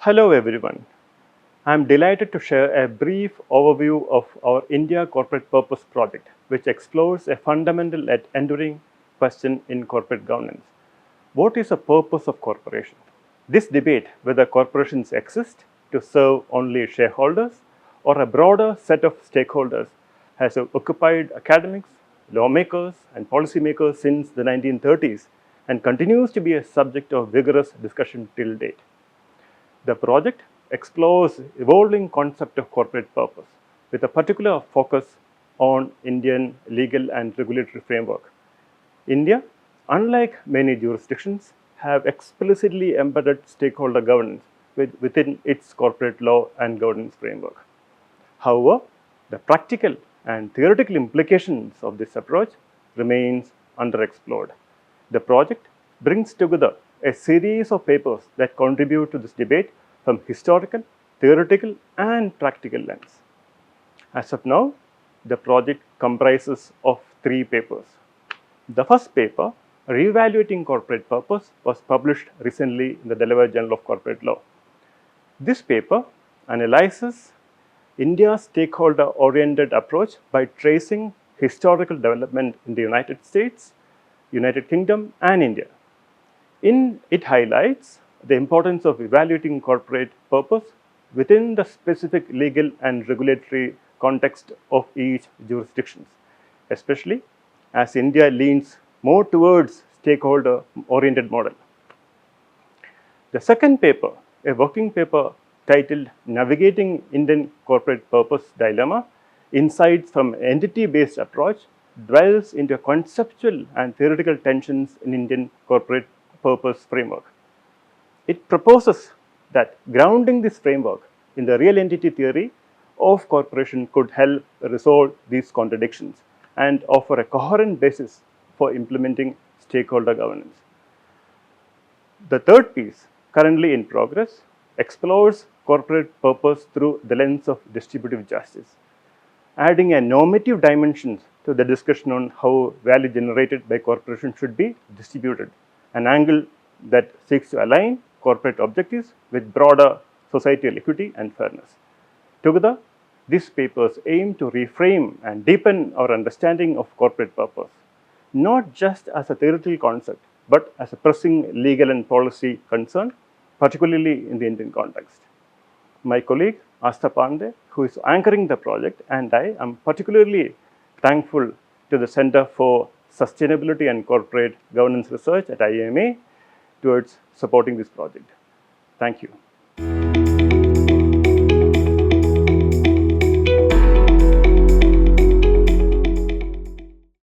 Hello everyone. I am delighted to share a brief overview of our India Corporate Purpose project, which explores a fundamental yet enduring question in corporate governance. What is the purpose of corporation? This debate whether corporations exist to serve only shareholders or a broader set of stakeholders has occupied academics, lawmakers, and policymakers since the 1930s and continues to be a subject of vigorous discussion till date. The project explores evolving concept of corporate purpose with a particular focus on Indian legal and regulatory framework. India, unlike many jurisdictions, have explicitly embedded stakeholder governance within its corporate law and governance framework. However, the practical and theoretical implications of this approach remains underexplored. The project brings together a series of papers that contribute to this debate from historical, theoretical, and practical lens. As of now, the project comprises of 3 papers. The first paper, Reevaluating Corporate Purpose, was published recently in the Delaware Journal of Corporate Law. This paper analyzes India's stakeholder-oriented approach by tracing historical development in the United States, United Kingdom, and India. It highlights the importance of evaluating corporate purpose within the specific legal and regulatory context of each jurisdiction, especially as India leans more towards stakeholder-oriented model. The second paper, a working paper titled Navigating Indian Corporate Purpose Dilemma, Insights from Entity-Based Approach, dwells into conceptual and theoretical tensions in Indian corporate purpose framework. It proposes that grounding this framework in the real entity theory of corporation could help resolve these contradictions and offer a coherent basis for implementing stakeholder governance. The third piece, currently in progress, explores corporate purpose through the lens of distributive justice, adding a normative dimension to the discussion on how value generated by corporations should be distributed, an angle that seeks to align corporate objectives with broader societal equity and fairness. Together, these papers aim to reframe and deepen our understanding of corporate purpose, not just as a theoretical concept, but as a pressing legal and policy concern, particularly in the Indian context. My colleague Astha Pandey, who is anchoring the project, and I am particularly thankful to the Center for Sustainability and Corporate Governance Research at IIMA towards supporting this project. Thank you.